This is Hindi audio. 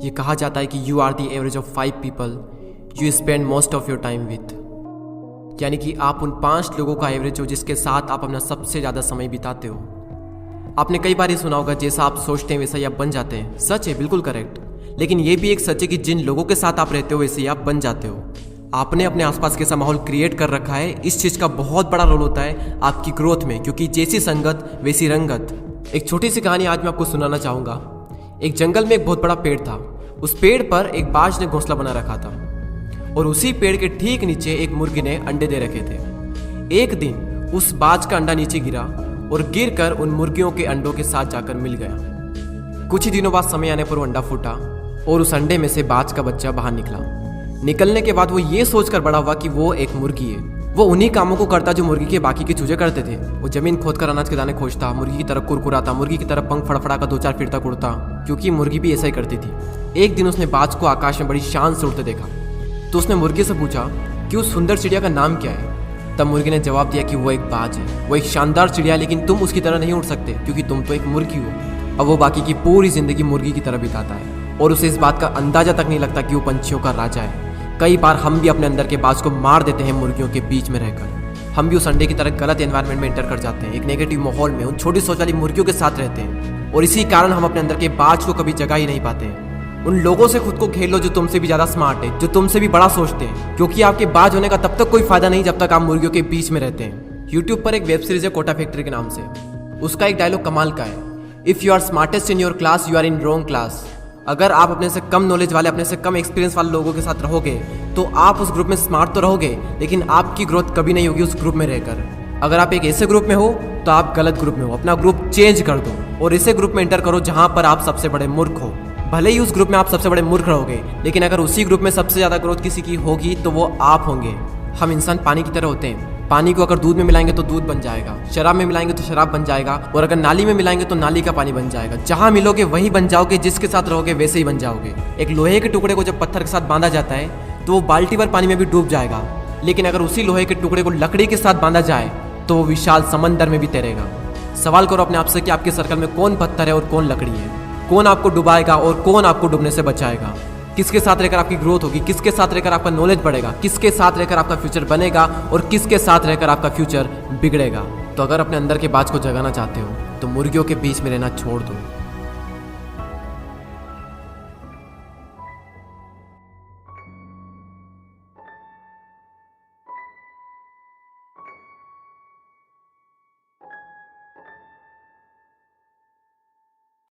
ये कहा जाता है कि you are the average of 5 people you spend most of your time with, यानी कि आप उन 5 लोगों का एवरेज हो जिसके साथ आप अपना सबसे ज़्यादा समय बिताते हो। आपने कई बार ये सुना होगा, जैसा आप सोचते हैं वैसा ही आप बन जाते हैं। सच है, बिल्कुल करेक्ट। लेकिन ये भी एक सच है कि जिन लोगों के साथ आप रहते हो वैसे ही आप बन जाते हो। आपने अपने आसपास कैसा माहौल क्रिएट कर रखा है, इस चीज़ का बहुत बड़ा रोल होता है आपकी ग्रोथ में, क्योंकि जैसी संगत वैसी रंगत। एक छोटी सी कहानी आज मैं आपको सुनाना चाहूँगा। एक जंगल में एक बहुत बड़ा पेड़ था। उस पेड़ पर एक बाज ने घोंसला बना रखा था और उसी पेड़ के ठीक नीचे एक मुर्गी ने अंडे दे रखे थे। एक दिन उस बाज का अंडा नीचे गिरा और गिरकर उन मुर्गियों के अंडों के साथ जाकर मिल गया। कुछ ही दिनों बाद समय आने पर वो अंडा फूटा और उस अंडे में से बाज का बच्चा बाहर निकला। निकलने के बाद वो ये सोचकर बड़ा हुआ कि वो एक मुर्गी है। वो उन्हीं कामों को करता जो मुर्गी के बाकी के चूजे करते थे। वो जमीन खोदकर अनाज के दाने खोजता, मुर्गी की तरफ कुरकुराता, मुर्गी की तरफ पंख फड़फड़ा कर 2-4 फिर तक उड़ता, क्योंकि मुर्गी भी ऐसा ही करती थी। एक दिन उसने बाज को आकाश में बड़ी शान से उड़ते देखा, तो उसने मुर्गी से पूछा कि उस सुंदर चिड़िया का नाम क्या है। तब मुर्गी ने जवाब दिया कि वो एक बाज है, वो एक शानदार चिड़िया है, लेकिन तुम उसकी तरह नहीं उड़ सकते क्योंकि तुम तो एक मुर्गी हो। अब वो बाकी की पूरी जिंदगी मुर्गी की तरह बिताता है और उसे इस बात का अंदाजा तक नहीं लगता कि वो पंछियों का राजा है। कई बार हम भी अपने अंदर के बाज को मार देते हैं मुर्गियों के बीच में रहकर। हम भी उस अंडे की तरह गलत एनवायरनमेंट में एंटर कर जाते हैं, एक नेगेटिव माहौल में उन छोटी सोच वाली मुर्गियों के साथ रहते हैं और इसी कारण हम अपने अंदर के बाज को कभी जगा ही नहीं पाते हैं। उन लोगों से खुद को घेर लो जो तुमसे भी ज्यादा स्मार्ट है, जो तुमसे भी बड़ा सोचते हैं, क्योंकि आपके बाज होने का तब तक कोई फायदा नहीं जब तक आप मुर्गियों के बीच में रहते हैं। यूट्यूब पर एक वेब सीरीज है कोटा फैक्ट्री के नाम से। उसका एक डायलॉग कमाल का है, if you are smartest in your class you are in wrong class. अगर आप अपने से कम नॉलेज वाले, अपने से कम एक्सपीरियंस वाले लोगों के साथ रहोगे तो आप उस ग्रुप में स्मार्ट तो रहोगे, लेकिन आपकी ग्रोथ कभी नहीं होगी उस ग्रुप में रहकर। अगर आप एक ऐसे ग्रुप में हो तो आप गलत ग्रुप में हो। अपना ग्रुप चेंज कर दो और ऐसे ग्रुप में एंटर करो जहां पर आप सबसे बड़े मूर्ख हो। भले ही उस ग्रुप में आप सबसे बड़े मूर्ख रहोगे, लेकिन अगर उसी ग्रुप में सबसे ज्यादा ग्रोथ किसी की होगी तो वो आप होंगे। हम इंसान पानी की तरह होते हैं। पानी को अगर दूध में मिलाएंगे तो दूध बन जाएगा, शराब में मिलाएंगे तो शराब बन जाएगा, और अगर नाली में मिलाएंगे तो नाली का पानी बन जाएगा। जहां मिलोगे वहीं बन जाओगे, जिसके साथ रहोगे वैसे ही बन जाओगे। एक लोहे के टुकड़े को जब पत्थर के साथ बांधा जाता है तो वो बाल्टी भर पानी में भी डूब जाएगा, लेकिन अगर उसी लोहे के टुकड़े को लकड़ी के साथ बांधा जाए तो वो विशाल समंदर में भी तैरेगा। सवाल करो अपने आप से कि आपके सर्कल में कौन पत्थर है और कौन लकड़ी है, कौन आपको डुबाएगा और कौन आपको डूबने से बचाएगा। किसके साथ रहकर आपकी ग्रोथ होगी, किसके साथ रहकर आपका नॉलेज बढ़ेगा, किसके साथ रहकर आपका फ्यूचर बनेगा और किसके साथ रहकर आपका फ्यूचर बिगड़ेगा। तो अगर अपने अंदर के बाज को जगाना चाहते हो तो मुर्गियों के बीच में रहना छोड़ दो।